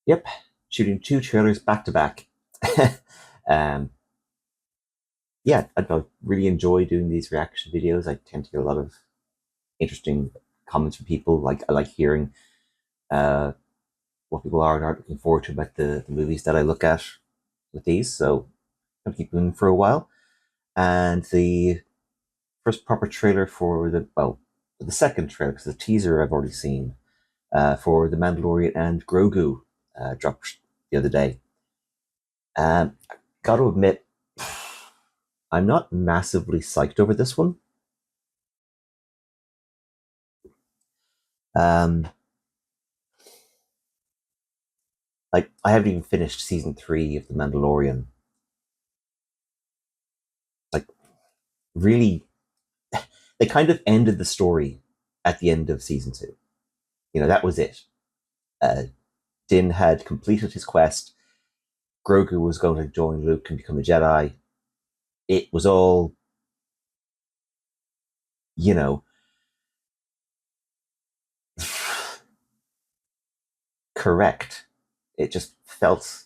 Yep, shooting two trailers back to back. um, yeah, I really enjoy doing these reaction videos. I tend to get a lot of interesting comments from people. Like I like hearing uh, what people are and aren't looking forward to about the movies that I look at with these. So I'll keep doing for a while. And the first proper trailer for the second trailer, because the teaser I've already seen for the Mandalorian and Grogu dropped the other day. Got to admit, I'm not massively psyched over this one. Um, like I haven't even finished season 3 of the Mandalorian. Like really, they kind of ended the story at the end of season 2. That was it. Uh, Din had completed his quest. Grogu was going to join Luke and become a Jedi. It was all, you know, correct. It just felt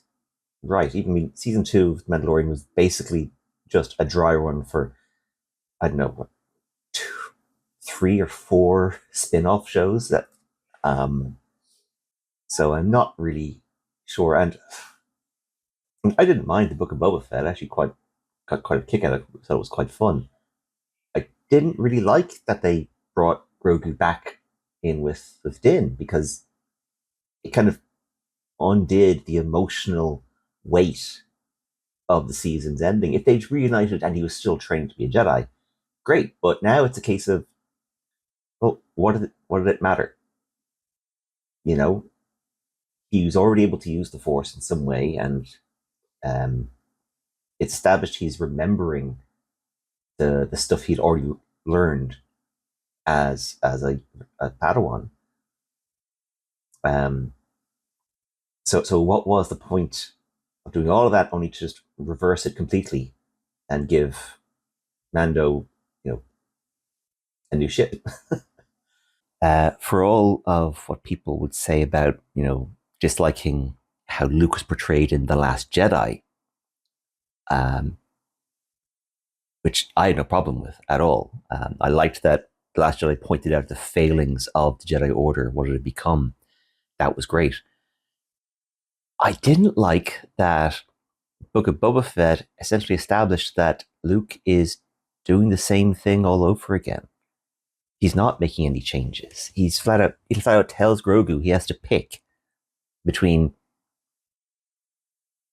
right. Even season 2 of Mandalorian was basically just a dry run for, I don't know, what, two, 3 or 4 spin-off shows that so I'm not really sure. And I didn't mind the Book of Boba Fett. I actually got quite a kick out of it. So it was quite fun. I didn't really like that they brought Grogu back in with Din, because it kind of undid the emotional weight of the season's ending. If they'd reunited and he was still training to be a Jedi, great. But now it's a case of, well, what did it matter? You know, he was already able to use the Force in some way, and um, it's established he's remembering the stuff he'd already learned as a Padawan. Um, so what was the point of doing all of that only to just reverse it completely and give Mando, a new ship? For all of what people would say about, disliking how Luke was portrayed in The Last Jedi, um, which I had no problem with at all. I liked that The Last Jedi pointed out the failings of the Jedi Order, what it had become. That was great. I didn't like that Book of Boba Fett essentially established that Luke is doing the same thing all over again. He's not making any changes. He flat out tells Grogu he has to pick between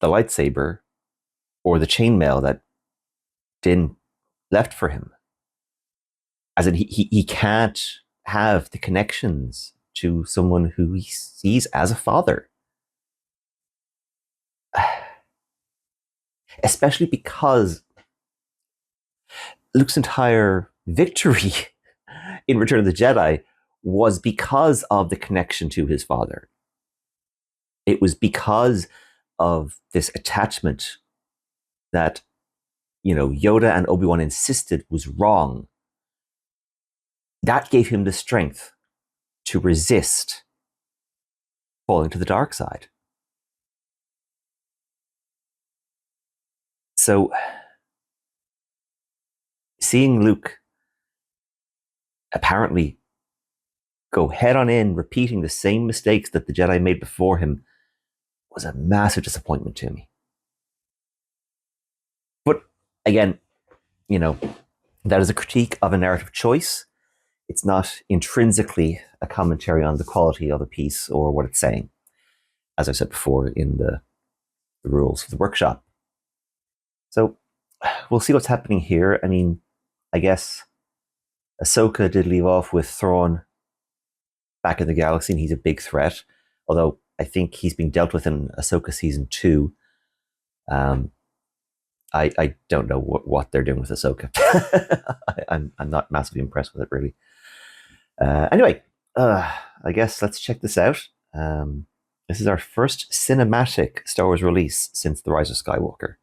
the lightsaber or the chainmail that Din left for him. As in, he can't have the connections to someone who he sees as a father. Especially because Luke's entire victory in Return of the Jedi was because of the connection to his father. It was because of this attachment that, Yoda and Obi-Wan insisted was wrong. That gave him the strength to resist falling to the dark side. So seeing Luke apparently go head on in, repeating the same mistakes that the Jedi made before him, was a massive disappointment to me. But again, you know, that is a critique of a narrative choice. It's not intrinsically a commentary on the quality of a piece or what it's saying, as I said before in the rules of the workshop. So we'll see what's happening here. I mean, I guess Ahsoka did leave off with Thrawn back in the galaxy, and he's a big threat. Although I think he's being dealt with in Ahsoka season 2. Um, I don't know what they're doing with Ahsoka. I'm not massively impressed with it, really. Anyway, I guess let's check this out. This is our first cinematic Star Wars release since The Rise of Skywalker.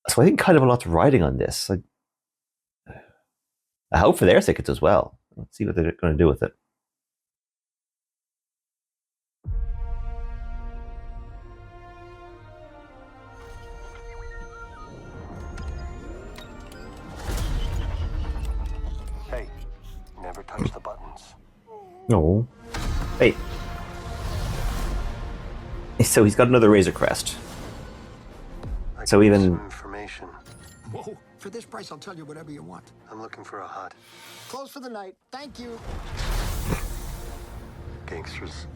So I think kind of a lot's riding on this. I hope for their sake it does well. Let's see what they're going to do with it. No. Hey. So he's got another Razor Crest. So even some information. Whoa, for this price, I'll tell you whatever you want. I'm looking for a hut. Close for the night. Thank you. Gangsters,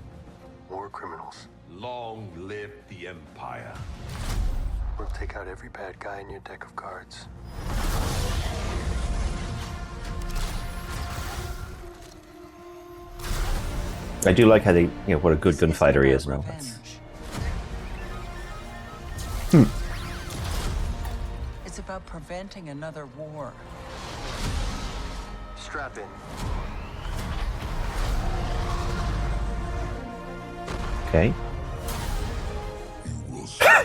war criminals. Long live the Empire. We'll take out every bad guy in your deck of cards. I do like how they, what a good gunfighter he is now. It's about preventing another war. Strap in. Okay.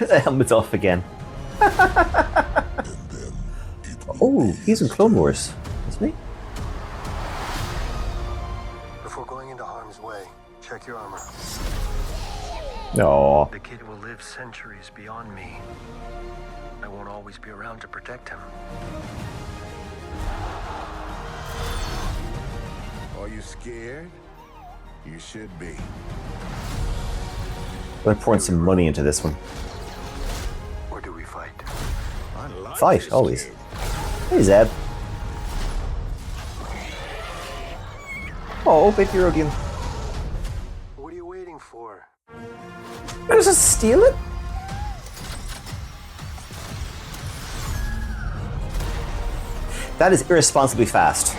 The helmet's off again. Oh, he's in Clone Wars, isn't he? Before going into harm's way, check your armor. No. The kid will live centuries beyond me. I won't always be around to protect him. Are you scared? You should be. We're pouring some money into this one. Or do we fight? Fight, always. Hey, Zeb. Oh, baby Rodian. What are you waiting for? You're gonna just steal it? That is irresponsibly fast.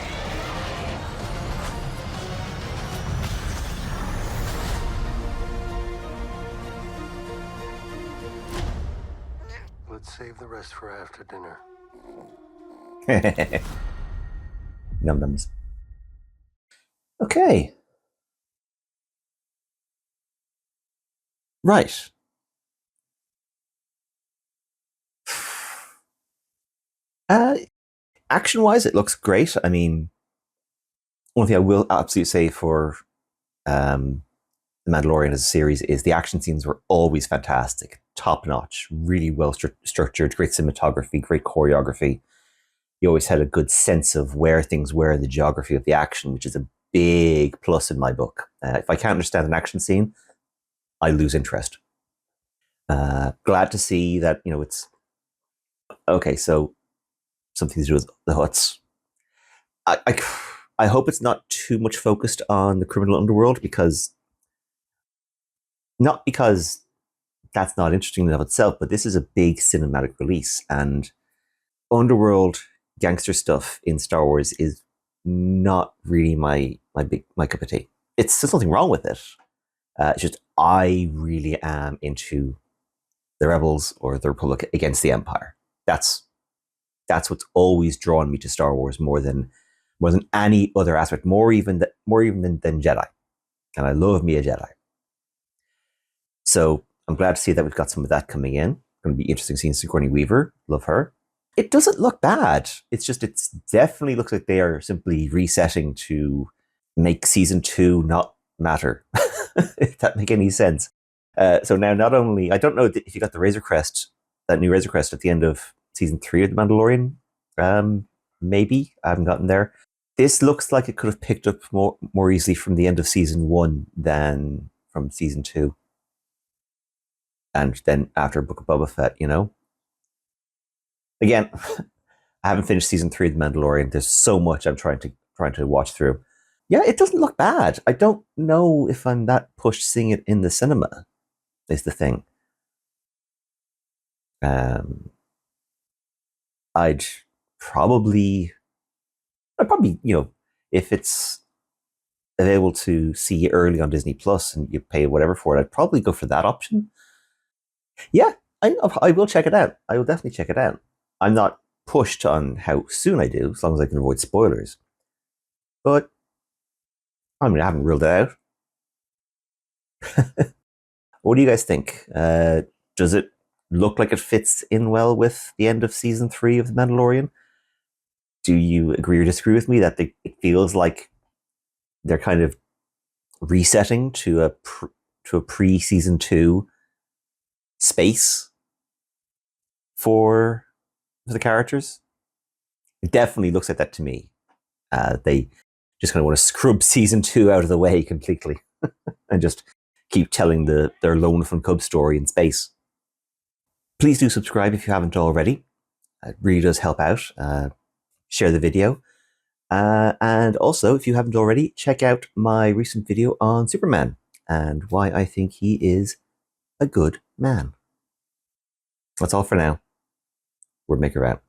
Let's save the rest for after dinner. Num nums. Okay. Right. Action-wise, it looks great. I mean, one thing I will absolutely say for The Mandalorian as a series is the action scenes were always fantastic, top-notch, really well structured, great cinematography, great choreography. You always had a good sense of where things were in the geography of the action, which is a big plus in my book. If I can't understand an action scene, I lose interest. Glad to see that, it's okay. So something to do with the huts. I hope it's not too much focused on the criminal underworld not because that's not interesting in and of itself, but this is a big cinematic release, and underworld gangster stuff in Star Wars is not really my cup of tea. There's nothing wrong with it. It's just I really am into the rebels or the Republic against the Empire. That's what's always drawn me to Star Wars more than any other aspect, more even than Jedi. And I love me a Jedi. So I'm glad to see that we've got some of that coming in. Going to be interesting seeing Sigourney Weaver. Love her. It doesn't look bad. It's definitely looks like they are simply resetting to make season 2 not matter. If that make any sense. So now not only, I don't know if you got the Razor Crest, that new Razor Crest at the end of season 3 of The Mandalorian. Maybe. I haven't gotten there. This looks like it could have picked up more easily from the end of season 1 than from season 2. And then after Book of Boba Fett, Again, I haven't finished season 3 of The Mandalorian. There's so much I'm trying to watch through. Yeah, it doesn't look bad. I don't know if I'm that pushed seeing it in the cinema, is the thing. I'd probably, if it's available to see early on Disney Plus and you pay whatever for it, I'd probably go for that option. Yeah, I will check it out. I will definitely check it out. I'm not pushed on how soon I do, as long as I can avoid spoilers. But I haven't ruled it out. What do you guys think? Does it look like it fits in well with the end of season 3 of The Mandalorian? Do you agree or disagree with me that it feels like they're kind of resetting to a pre-season 2 space for the characters? It definitely looks like that to me. They just kind of want to scrub season 2 out of the way completely and just keep telling their Lone from Cub story in space. Please do subscribe if you haven't already. It really does help out. Share the video. And also, if you haven't already, check out my recent video on Superman and why I think he is a good man. That's all for now. Wordmaker out.